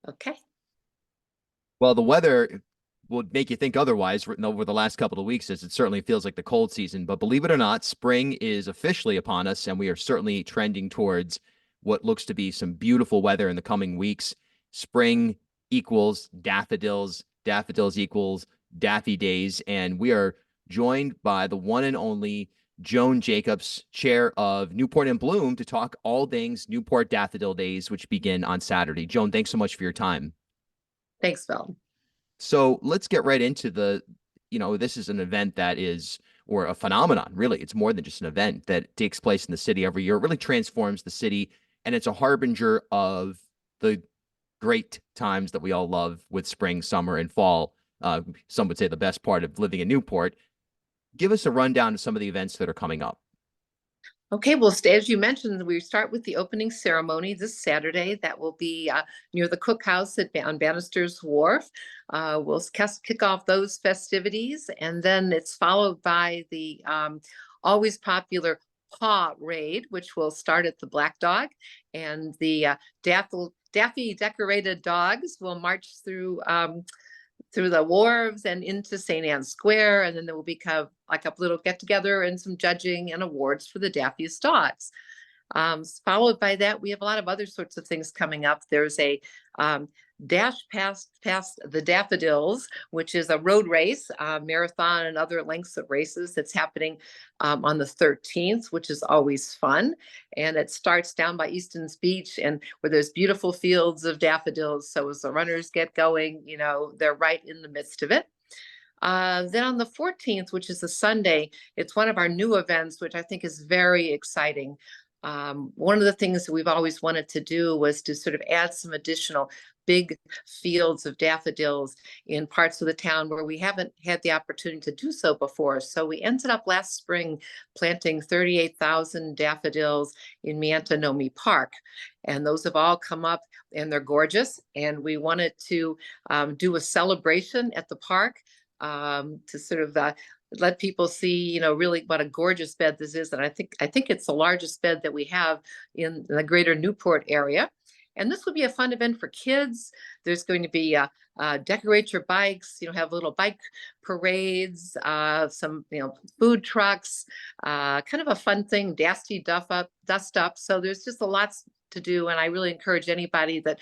Okay. Well, the weather will make you think otherwise written over the last couple of weeks, as it certainly feels like the cold season. But believe it or not, spring is officially upon us, and we are certainly trending towards what looks to be some beautiful weather in the coming weeks. Spring equals daffodils, daffodils equals Daffy Days, and we are joined by the one and only Joan Jacobs, chair of Newport and Bloom, to talk all things Newport Daffodil Days, which begin on Saturday. Joan, thanks so much for your time. Thanks, Phil. So let's get right into this is an event that is, or a phenomenon, really. It's more than just an event that takes place in the city every year. It really transforms the city, and it's a harbinger of the great times that we all love with spring, summer, and fall. Some would say the best part of living in Newport. Give us a rundown of some of the events that are coming up. Okay, well, as you mentioned, we start with the opening ceremony this Saturday. That will be near the cookhouse on Bannister's Wharf. We'll kick off those festivities, and then it's followed by the always popular Paw Raid, which will start at the Black Dog, and the Daffy decorated dogs will march through the wharves and into St. Anne's Square. And then there will be kind of like a little get together and some judging and awards for the daffiest dogs. Followed by that, we have a lot of other sorts of things coming up. There's a dash past the Daffodils, which is a road race, marathon and other lengths of races that's happening on the 13th, which is always fun. And it starts down by Easton's Beach, and where there's beautiful fields of daffodils. So as the runners get going, they're right in the midst of it. Then on the 14th, which is a Sunday, it's one of our new events, which I think is very exciting. One of the things that we've always wanted to do was to sort of add some additional big fields of daffodils in parts of the town where we haven't had the opportunity to do so before. So we ended up last spring planting 38,000 daffodils in Miantanomi Park. And those have all come up and they're gorgeous. And we wanted to do a celebration at the park to sort of let people see, really what a gorgeous bed this is. And I think it's the largest bed that we have in the greater Newport area. And this will be a fun event for kids. There's going to be decorate your bikes, have little bike parades, some, food trucks, kind of a fun thing, dust up. So there's just a lot to do. And I really encourage anybody that,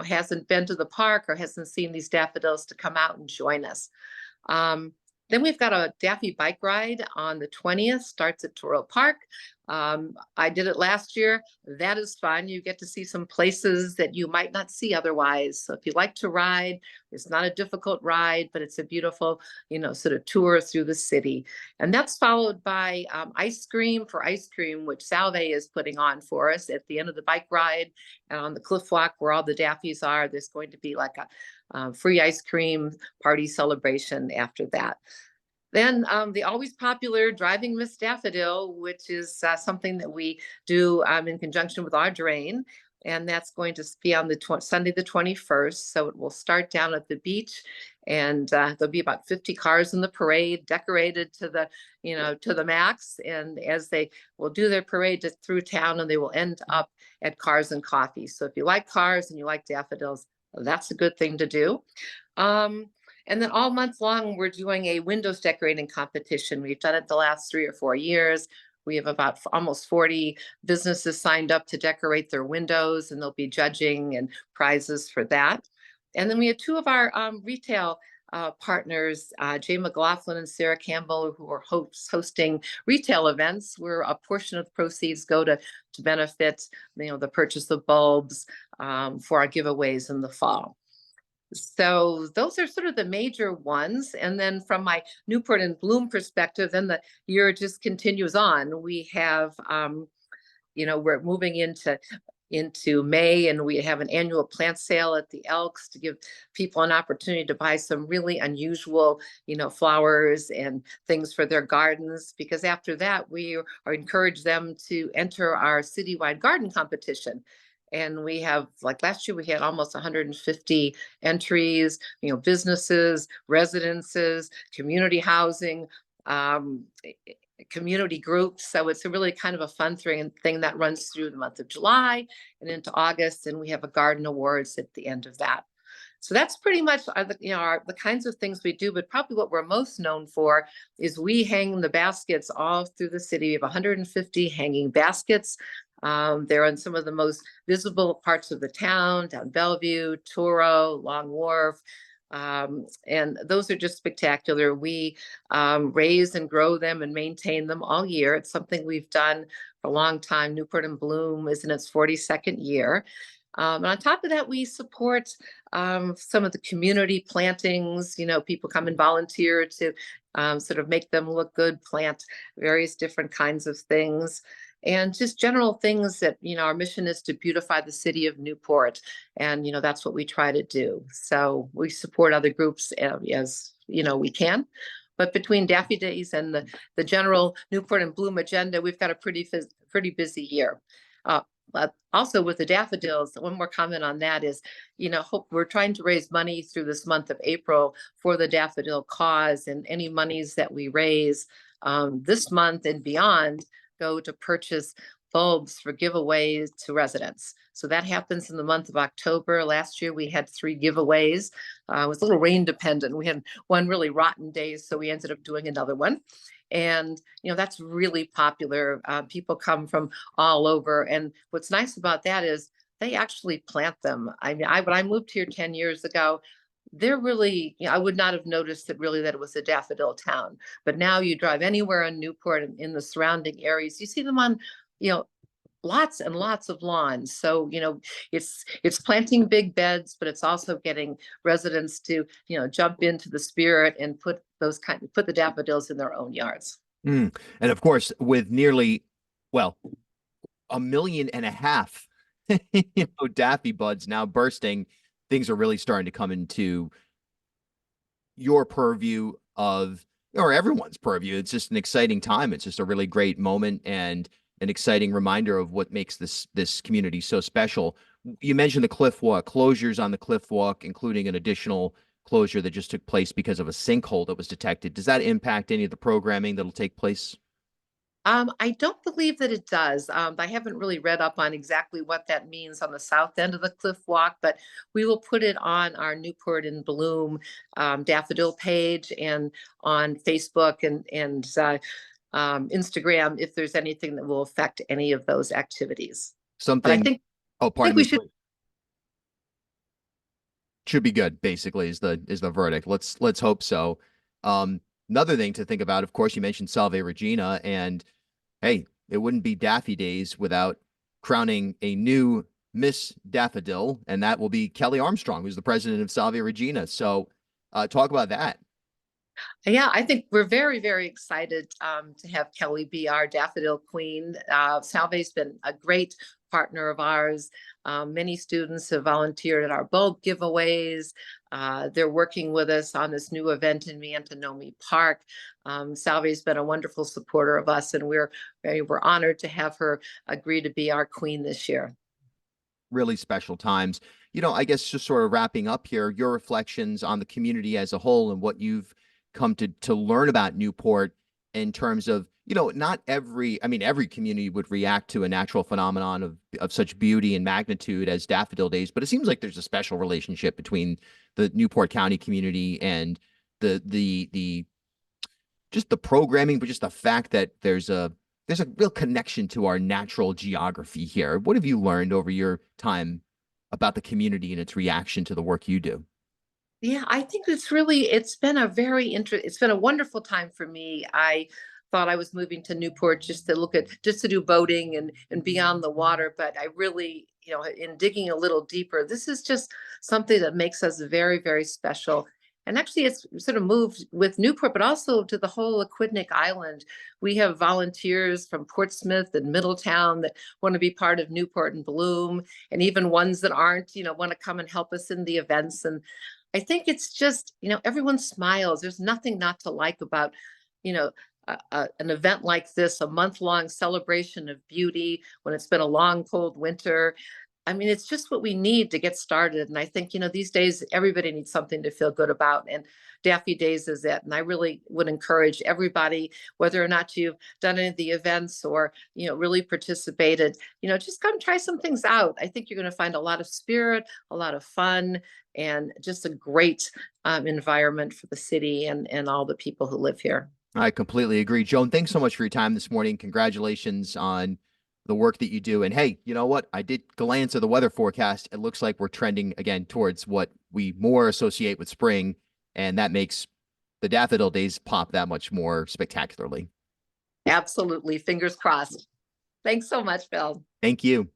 hasn't been to the park or hasn't seen these daffodils to come out and join us. Then we've got a Daffy bike ride on the 20th, starts at Toro Park. I did it last year. That is fun. You get to see some places that you might not see otherwise. So if you like to ride, it's not a difficult ride, but it's a beautiful, sort of tour through the city. And that's followed by ice cream, which Salve is putting on for us at the end of the bike ride. And on the cliff walk where all the Daffies are, there's going to be like a free ice cream party celebration after that. Then the always popular Driving Miss Daffodil, which is something that we do in conjunction with our drain. And that's going to be on the Sunday, the 21st. So it will start down at the beach, and there'll be about 50 cars in the parade, decorated to the max. And as they will do their parade through town, and they will end up at Cars and Coffee. So if you like cars and you like daffodils, that's a good thing to do. And then all month long, we're doing a windows decorating competition. We've done it the last 3 or 4 years. We have about almost 40 businesses signed up to decorate their windows, and they'll be judging and prizes for that. And then we have 2 of our retail partners, Jay McLaughlin and Sarah Campbell, who are hosting retail events where a portion of the proceeds go to benefit, the purchase of bulbs for our giveaways in the fall. So those are sort of the major ones. And then from my Newport and Bloom perspective, then the year just continues on. We have, we're moving into May, and we have an annual plant sale at the Elks to give people an opportunity to buy some really unusual, flowers and things for their gardens. Because after that, we encourage them to enter our citywide garden competition. And we have, like last year, we had almost 150 entries, businesses, residences, community housing, community groups. So it's a really kind of a fun thing that runs through the month of July and into August. And we have a garden awards at the end of that. So that's pretty much the kinds of things we do. But probably what we're most known for is we hang the baskets all through the city. We have 150 hanging baskets. They're on some of the most visible parts of the town, down Bellevue, Toro, Long Wharf. And those are just spectacular. We raise and grow them and maintain them all year. It's something we've done for a long time. Newport in Bloom is in its 42nd year. And on top of that, we support some of the community plantings. People come and volunteer to sort of make them look good, plant various different kinds of things. And just general things that, our mission is to beautify the city of Newport. And, that's what we try to do. So we support other groups as, we can. But between Daffodil Days and the general Newport and Bloom agenda, we've got a pretty busy year. But also with the daffodils, one more comment on that is, we're trying to raise money through this month of April for the daffodil cause, and any monies that we raise this month and beyond go to purchase bulbs for giveaways to residents. So that happens in the month of October. Last year we had 3 giveaways. It was a little rain dependent. We had one really rotten day, so we ended up doing another one. And, that's really popular. People come from all over. And what's nice about that is they actually plant them. I mean, when I moved here 10 years ago, they're really, I would not have noticed that it was a daffodil town. But now you drive anywhere in Newport and in the surrounding areas, you see them on, lots and lots of lawns. So, it's planting big beds, but it's also getting residents to, jump into the spirit and put the daffodils in their own yards. And of course, with nearly, well, 1.5 million, daffy buds now bursting, things are really starting to come into your purview or everyone's purview. It's just an exciting time. It's just a really great moment and an exciting reminder of what makes this community so special. You mentioned the cliff walk, closures on the cliff walk, including an additional closure that just took place because of a sinkhole that was detected. Does that impact any of the programming that'll take place? I don't believe that it does. I haven't really read up on exactly what that means on the south end of the cliff walk, but we will put it on our Newport in Bloom daffodil page and on Facebook and Instagram if there's anything that will affect any of those activities. But I think Oh, pardon we me. Should be good, basically, is the verdict. Let's hope so. Another thing to think about, of course, you mentioned Salve Regina, and hey, it wouldn't be Daffy Days without crowning a new Miss Daffodil, and that will be Kelly Armstrong, who's the president of Salve Regina. So talk about that. Yeah, I think we're very, very excited to have Kelly be our Daffodil Queen. Salve's been a great partner of ours. Many students have volunteered at our bulb giveaways. They're working with us on this new event in Mantonomy Park. Salve's been a wonderful supporter of us, and we're honored to have her agree to be our queen this year. Really special times. I guess just sort of wrapping up here, your reflections on the community as a whole and what you've come to learn about Newport in terms of, not every community would react to a natural phenomenon of such beauty and magnitude as Daffodil Days, but it seems like there's a special relationship between the Newport County community and the just the programming, but just the fact that there's a real connection to our natural geography here. What have you learned over your time about the community and its reaction to the work you do? Yeah, I think it's been a wonderful time for me. I thought I was moving to Newport just to do boating and be on the water, but I really, in digging a little deeper, this is just something that makes us very, very special. And actually, it's sort of moved with Newport, but also to the whole Aquidneck Island. We have volunteers from Portsmouth and Middletown that want to be part of Newport and Bloom, and even ones that aren't, want to come and help us in the events. And I think it's just, everyone smiles. There's nothing not to like about, an event like this, a month-long celebration of beauty when it's been a long, cold winter. I mean, it's just what we need to get started. And I think, these days everybody needs something to feel good about. And Daffy Days is it. And I really would encourage everybody, whether or not you've done any of the events or, really participated, just come try some things out. I think you're going to find a lot of spirit, a lot of fun, and just a great environment for the city and all the people who live here. I completely agree. Joan, thanks so much for your time this morning. Congratulations on the work that you do. And hey, you know what? I did glance at the weather forecast. It looks like we're trending again towards what we more associate with spring, and that makes the Daffodil Days pop that much more spectacularly. Absolutely. Fingers crossed. Thanks so much, Bill. Thank you.